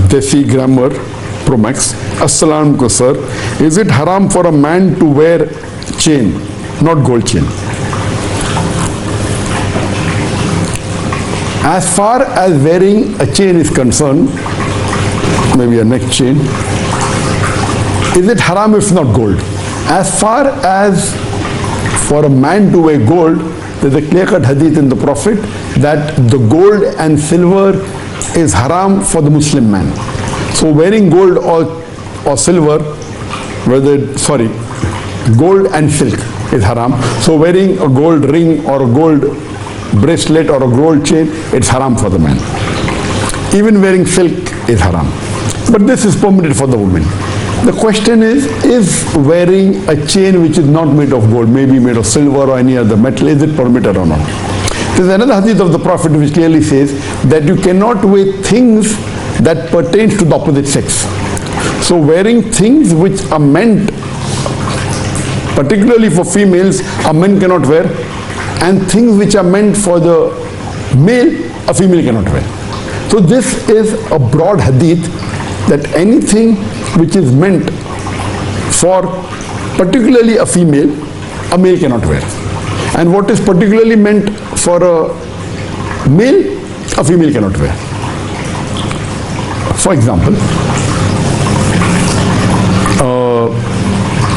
Desi Grammar Pro Max. Assalam alaikum, sir. Is it haram for a man to wear chain, not gold chain? As far as wearing a chain is concerned, maybe a neck chain, is it haram if not gold? As far as for a man to wear gold, there is a clear-cut hadith in the Prophet that the gold and silver is haram for the Muslim man. So wearing gold or silver, gold and silk is haram. So wearing a gold ring or a gold bracelet or a gold chain, it's haram for the man. Even wearing silk is haram. But this is permitted for the woman. The question is wearing a chain which is not made of gold, maybe made of silver or any other metal, is it permitted or not? There is another hadith of the Prophet which clearly says that you cannot wear things that pertains to the opposite sex. So wearing things which are meant particularly for females, a man cannot wear, and things which are meant for the male, a female cannot wear. So this is a broad hadith that anything which is meant for particularly a female, a male cannot wear. And what is particularly meant for a male, a female cannot wear. For example,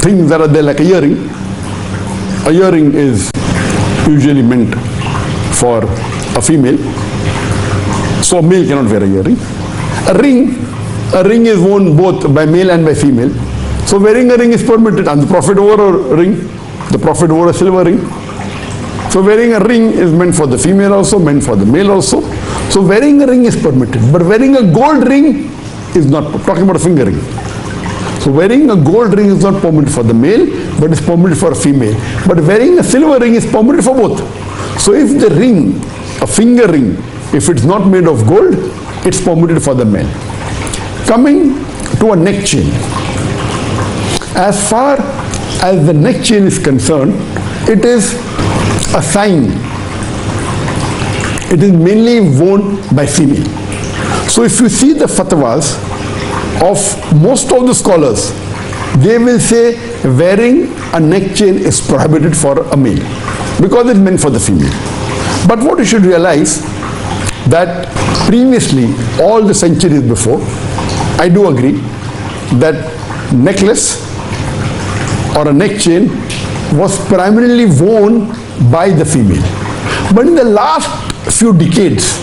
things that are there like a earring. A earring is usually meant for a female, so a male cannot wear a earring. A ring is worn both by male and by female, so wearing a ring is permitted, and the Prophet wore a ring. The Prophet wore a silver ring. So wearing a ring is meant for the female also, meant for the male also. So wearing a ring is permitted, but wearing a gold ring is not. Talking about a finger ring. So wearing a gold ring is not permitted for the male, but is permitted for a female. But wearing a silver ring is permitted for both. So if the ring, a finger ring, if it's not made of gold, it's permitted for the male. Coming to a neck chain. As far as the neck chain is concerned, it is a sign. It is mainly worn by female. So if you see the fatwas of most of the scholars, they will say wearing a neck chain is prohibited for a male because it's meant for the female. But what you should realize that previously, all the centuries before, I do agree that necklace or a neck chain was primarily worn by the female. But in the last few decades,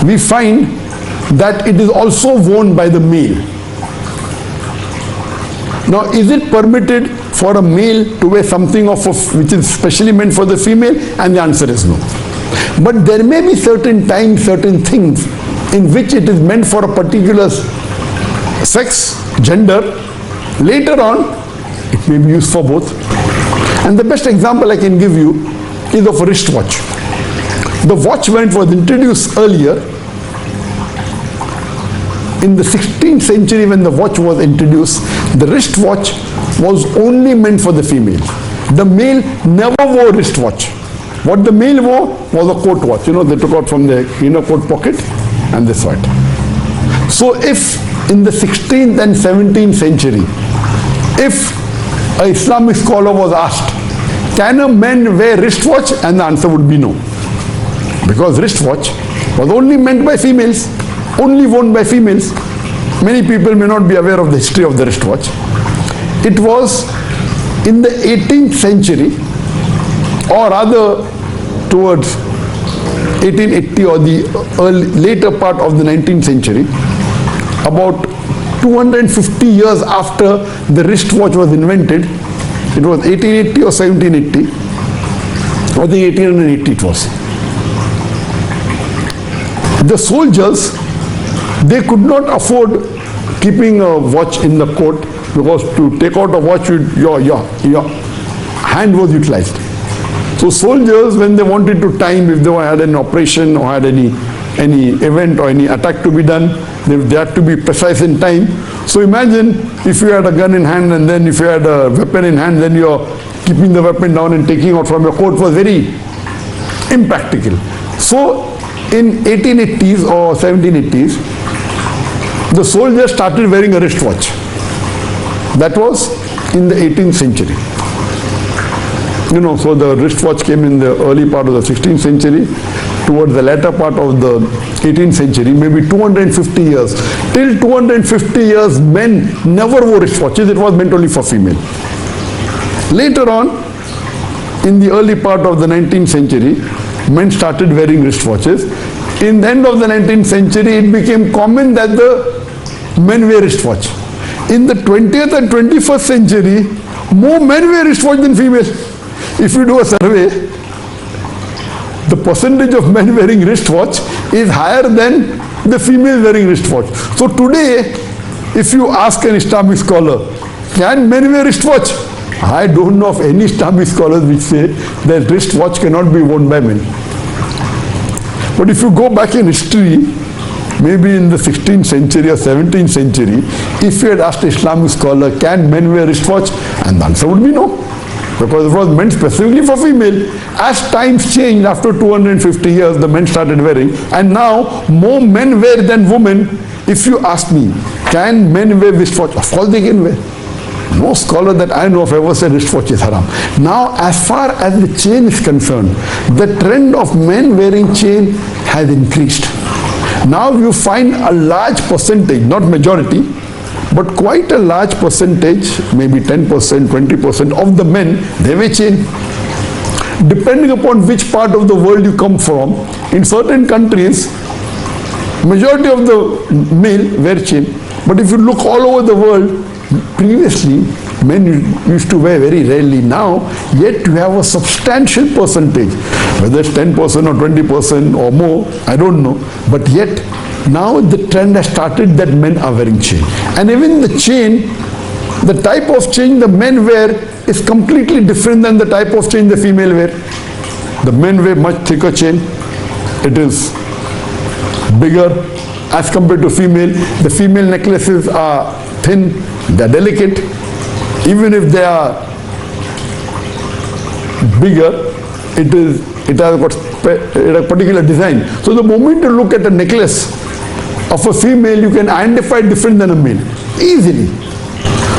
we find that it is also worn by the male. Now, is it permitted for a male to wear something which is specially meant for the female? And the answer is no. But there may be certain times, certain things in which it is meant for a particular sex, gender. Later on, it may be used for both. And the best example I can give you is of a wristwatch. The watch, when it was introduced earlier, in the 16th century when the watch was introduced, the wristwatch was only meant for the female. The male never wore a wristwatch. What the male wore was a coat watch. You know, they took out from the inner coat pocket and this one. So if in the 16th and 17th century, if an Islamic scholar was asked, can a man wear wristwatch? And the answer would be no. Because wristwatch was only meant by females, only worn by females. Many people may not be aware of the history of the wristwatch. It was in the 18th century, or rather towards 1880 or the later part of the 19th century, about 250 years after the wristwatch was invented. It was 1880 or 1780, or the 1880 it was. The soldiers, they could not afford keeping a watch in the coat, because to take out a watch, your hand was utilized. So soldiers, when they wanted to time, if they had an operation or had any event or any attack to be done, they had to be precise in time. So imagine if you had a gun in hand and then if you had a weapon in hand, then you're keeping the weapon down and taking out from your coat was very impractical. So in 1880s or 1780s, the soldiers started wearing a wristwatch. That was in the 18th century. So the wristwatch came in the early part of the 16th century, towards the latter part of the 18th century, maybe 250 years. Till 250 years, men never wore wristwatches. It was meant only for female. Later on, in the early part of the 19th century, men started wearing wristwatches. In the end of the 19th century, it became common that the men wear wristwatch. In the 20th and 21st century, more men wear wristwatch than female. If you do a survey, the percentage of men wearing wristwatch is higher than the female wearing wristwatch. So today, if you ask an Islamic scholar, can men wear wristwatch? I don't know of any Islamic scholars which say that wristwatch cannot be worn by men. But if you go back in history, maybe in the 16th century or 17th century, if you had asked an Islamic scholar, can men wear wristwatch? And the answer would be no. Because it was meant specifically for female. As times changed, after 250 years, the men started wearing. And now, more men wear than women. If you ask me, can men wear wristwatch? Of course they can wear. No scholar that I know of ever said wristwatch is haram. Now, as far as the chain is concerned, the trend of men wearing chain has increased. Now you find a large percentage, not majority, but quite a large percentage, maybe 10%, 20% of the men, they wear chain. Depending upon which part of the world you come from, in certain countries, majority of the male wear chain. But if you look all over the world, previously men used to wear very rarely. Now, yet you have a substantial percentage, whether it's 10% or 20% or more, I don't know. But yet, now the trend has started that men are wearing chain. And even the chain, the type of chain the men wear is completely different than the type of chain the female wear. The men wear much thicker chain. It is bigger as compared to female. The female necklaces are thin, they are delicate. Even if they are bigger, it has got a particular design. So the moment you look at a necklace of a female, you can identify it different than a male, easily.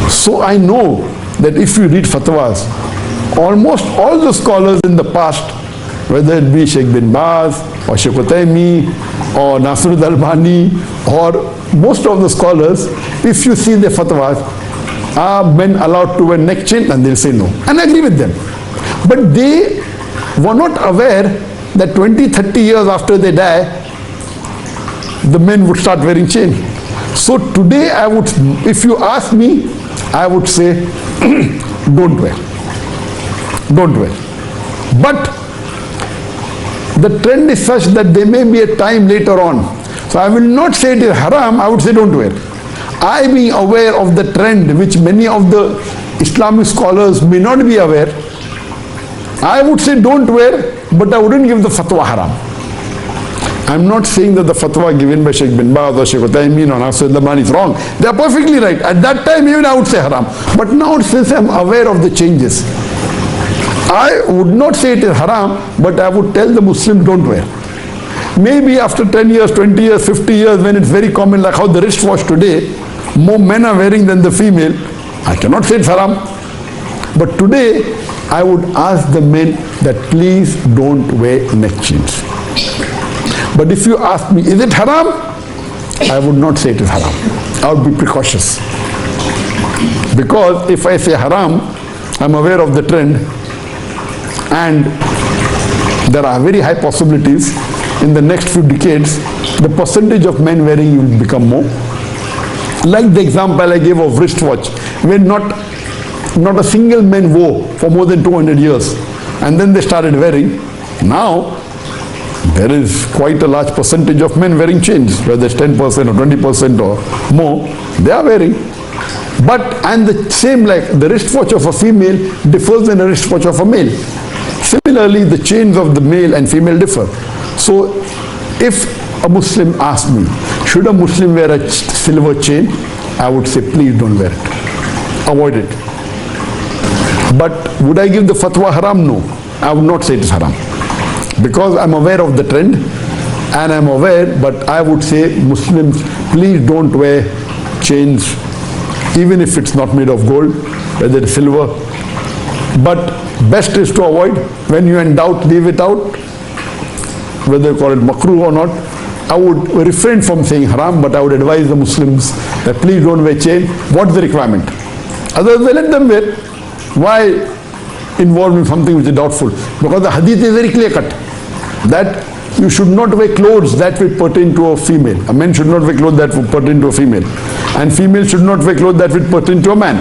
So I know that if you read fatwas, almost all the scholars in the past, whether it be Sheikh bin Baz or Sheikh Uthaymeen or Nasruddin Albani or most of the scholars, if you see their fatwas, are men allowed to wear neck chain? And they'll say no. And I agree with them. But they were not aware that 20, 30 years after they die, the men would start wearing chain. So today I would, if you ask me, I would say, don't wear. Don't wear. But the trend is such that there may be a time later on. So I will not say it is haram, I would say don't wear. I being aware of the trend which many of the Islamic scholars may not be aware, I would say don't wear, but I wouldn't give the fatwa haram. I'm not saying that the fatwa given by Sheikh bin Baz or Sheikh Uthaymeen or Nasruddin Albani is wrong. They are perfectly right. At that time even I would say haram. But now since I'm aware of the changes, I would not say it is haram, but I would tell the Muslim don't wear. Maybe after 10 years, 20 years, 50 years, when it's very common, like how the wristwatch today, more men are wearing than the female, I cannot say it's haram. But today, I would ask the men that please don't wear neck chains. But if you ask me, is it haram? I would not say it is haram. I would be precautious. Because if I say haram, I'm aware of the trend, and there are very high possibilities in the next few decades, the percentage of men wearing will become more. Like the example I gave of wristwatch, where not a single man wore for more than 200 years, and then they started wearing. Now, there is quite a large percentage of men wearing chains, whether it's 10% or 20% or more, they are wearing. But, and the same like the wristwatch of a female differs than a wristwatch of a male. Similarly, the chains of the male and female differ. So, if a Muslim asks me, should a Muslim wear a silver chain? I would say, please don't wear it. Avoid it. But would I give the fatwa haram? No. I would not say it is haram. Because I'm aware of the trend, and I'm aware, but I would say Muslims please don't wear chains, even if it's not made of gold, whether it's silver. But best is to avoid. When you're in doubt, leave it out. Whether you call it makruh or not, I would refrain from saying haram, but I would advise the Muslims that please don't wear chain. What's the requirement? Otherwise, let them wear. Why involve in something which is doubtful? Because the hadith is very clear cut that you should not wear clothes that will pertain to a female. A man should not wear clothes that will pertain to a female, and female should not wear clothes that will pertain to a man.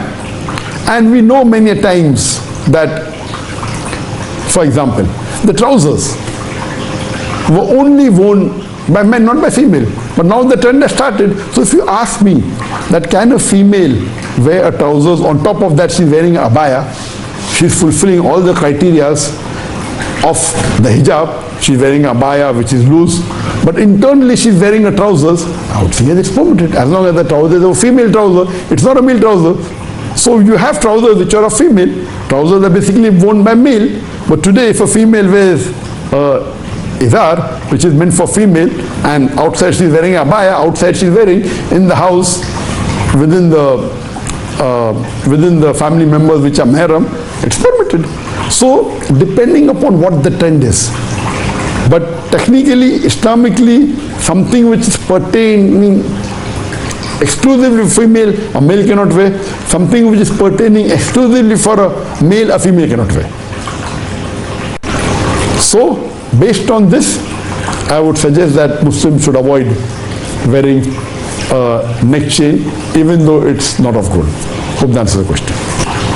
And we know many times that, for example, the trousers were only worn by men, not by female. But now the trend has started. So if you ask me that can a female wear a trousers, on top of that she's wearing a abaya, she's fulfilling all the criterias of the hijab, she's wearing a abaya which is loose, but internally she's wearing a trousers, I would think it's permitted, as long as the trouser is a female trouser, it's not a male trouser. So you have trousers which are a female, trousers are basically worn by male, but today if a female wears izar, which is meant for female, and outside she's wearing a abaya, outside she's wearing, in the house, within the family members which are mahram, it's permitted. So depending upon what the trend is. But technically, Islamically, something which is pertaining exclusively female, a male cannot wear. Something which is pertaining exclusively for a male, a female cannot wear. So, based on this, I would suggest that Muslims should avoid wearing a neck chain, even though it's not of gold. Hope that answers the question.